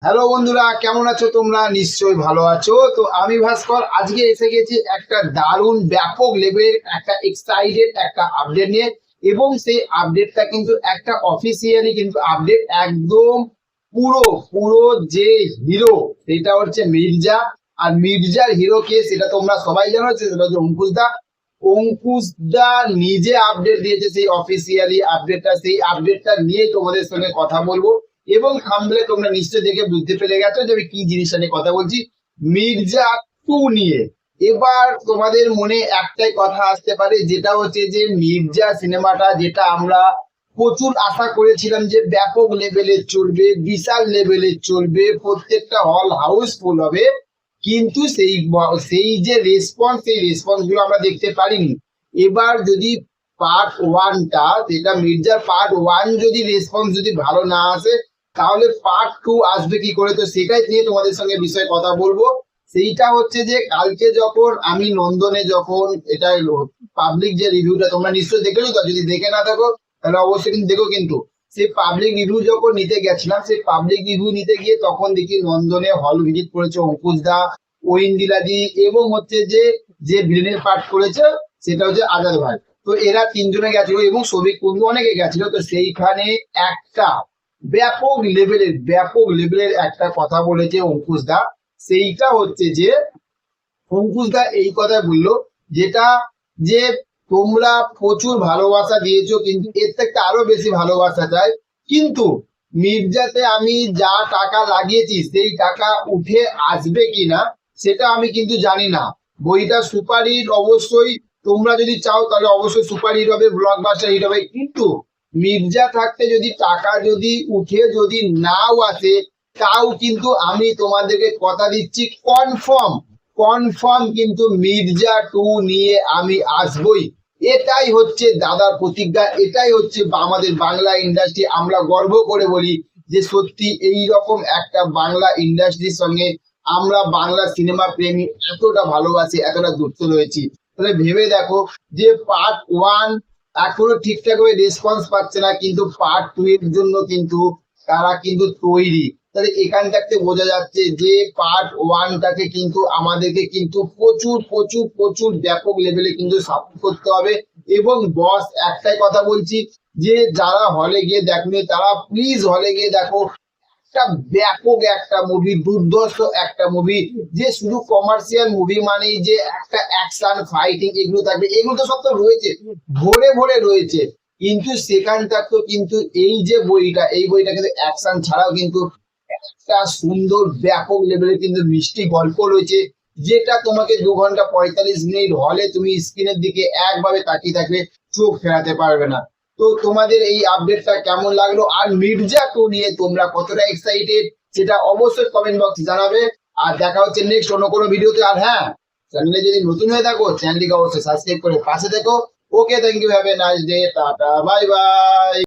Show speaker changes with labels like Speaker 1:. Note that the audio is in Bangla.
Speaker 1: হ্যালো বন্ধুরা, কেমন আছো তোমরা? নিশ্চয়ই ভালো আছো। তো আমি ভাস্কর আজকে এসে গেছি একটা দারুণ ব্যাপক লেভেলের একটা এক্সাইটেড একটা আপডেট নিয়ে। এবং সেই আপডেটটা কিন্তু একটা অফিসিয়ালি কিন্তু আপডেট, একদম পুরো পুরো যে হিরো সেটা হচ্ছে মির্জা। আর মির্জার হিরো কে সেটা তোমরা সবাই জানো, সেটা হচ্ছে অঙ্কুশ দা। অঙ্কুশ দা নিজে আপডেট দিয়েছে সেই অফিসিয়ালি আপডেটটা, সেই আপডেটটা নিয়ে তোমাদের সঙ্গে কথা বলবো। এবং থাম্বনেলে তোমরা নিশ্চয় দেখে বুঝতে পেরে গেছো যে আমি কি জিনিসটা নিয়ে কথা বলছি, মির্জা 2 নিয়ে। এবার তোমাদের মনে একটাই কথা আসতে পারে, যেটা হচ্ছে যে মির্জা সিনেমাটা যেটা আমরা প্রচুর আশা করেছিলাম যে ব্যাপক লেভেলে চলবে, বিশাল লেভেলে চলবে, প্রত্যেকটা হল হাউসফুল হবে, কিন্তু সেই যে রেসপন্স, সেই রেসপন্স গুলো আমরা দেখতে পারিনি। এবার যদি পার্ট ওয়ানটা, যেটা মির্জার পার্ট ওয়ান যদি রেসপন্স যদি ভালো না আসে, তাহলে পার্ট টু আসবে কি করে? তো সেটাই নিয়ে তোমাদের সঙ্গে বিষয়ে কথা বলবো। সেইটা হচ্ছে যে কালকে যখন আমি নন্দনে যখন এটা পাবলিক যে রিভিউটা তোমরা নিশ্চয়ই দেখেছো, তো যদি দেখে না থাকো তাহলে অবশ্যই কিন্তু দেখো। কিন্তু সেই পাবলিক রিভিউ যখন নিতে গেছিলাম, সেই পাবলিক রিভিউ নিতে গিয়ে তখন দেখি নন্দনে হল ভিজিট করেছে অঙ্কুশ দা, ঐন্দিলাজি, এবং হচ্ছে যে যে ভিলেনের পার্ট করেছে সেটা হচ্ছে আজাদ ভাই। তো এরা তিনজনে গেছিল এবং সবিক কুন্ডু অনেকে গেছিল। তো সেইখানে একটা ব্যাপক লেভেলের একটা কথা বলেছে অঙ্কুশ দা। সেইটা হচ্ছে যে অঙ্কুশ দা এই কথা বললো, যেটা যে তোমরা প্রচুর ভালোবাসা দিয়েছো, কিন্তু এর থেকে আরো বেশি ভালোবাসা চাই। কিন্তু মির্জাতে আমি যা টাকা লাগিয়েছি সেই টাকা উঠে আসবে কিনা সেটা আমি কিন্তু জানি না। বইটা সুপার হিট অবশ্যই, তোমরা যদি চাও তাহলে অবশ্যই সুপার হিট হবে, ব্লকবাস্টার হিট হবে। কিন্তু মির্জা থাকতে যদি টাকা যদি উঠে যদি নাও আসে, তাও কিন্তু আমি তোমাদেরকে কথা দিচ্ছি, কনফার্ম কনফার্ম কিন্তু মির্জা 2 নিয়ে আমি আসবই। এটাই হচ্ছে দাদার প্রতিজ্ঞা, এটাই হচ্ছে আমাদের বাংলা ইন্ডাস্ট্রি। আমরা গর্ব করে বলি যে সত্যি এই রকম একটা বাংলা ইন্ডাস্ট্রির সঙ্গে আমরা বাংলা সিনেমা প্রেমী এতটা ভালোবাসি, এতটা যুক্ত রয়েছি। তাহলে ভেবে দেখো যে পার্ট ওয়ান এখনো ঠিকঠাক ভাবে রেসপন্স পাচ্ছে না, কিন্তু পার্ট টু এর জন্য কিন্তু তারা কিন্তু তৈরি। তাহলে এখান থেকে বোঝা যাচ্ছে যে পার্ট ওয়ানটাকে কিন্তু আমাদেরকে কিন্তু প্রচুর প্রচুর প্রচুর ব্যাপক লেভেলে কিন্তু সাপোর্ট করতে হবে। এবং বস একটাই কথা বলছি, যে যারা হলে গিয়ে দেখনি তারা প্লিজ হলে গিয়ে দেখো। একটা ব্যাপক একটা মুভি, দুর্ধর্ষ একটা মুভি, যে শুধু কমার্শিয়াল মুভি মানেই যে একটা অ্যাকশন ফাইটিং এগুলো থাকবে, এগুলো তো সব তো রয়েছে, ভরে ভরে রয়েছে। কিন্তু সেখানটা তো কিন্তু এই যে বইটা, এই বইটা কিন্তু অ্যাকশন ছাড়াও কিন্তু একটা সুন্দর ব্যাপক লেভেলের কিন্তু মিষ্টি গল্প রয়েছে, যেটা তোমাকে 2 ঘন্টা 45 মিনিট হলে তুমি স্ক্রিনের দিকে একভাবে তাকিয়ে থাকবে, চোখ ফেরাতে পারবে না। তো তোমাদের এই আপডেটটা কেমন লাগলো, আর মির্জা 2 নিয়ে তোমরা কতটা এক্সাইটেড সেটা অবশ্যই কমেন্ট বক্সে জানাবে। আর দেখা হচ্ছে নেক্সট অন্য কোনো ভিডিওতে। আর হ্যাঁ, চ্যানেলে যদি নতুন হয়ে থাকো চ্যানেলটিকে অবশ্যই সাবস্ক্রাইব করে পাশে থেকো। Okay, thank you, have a nice day, tata, bye by.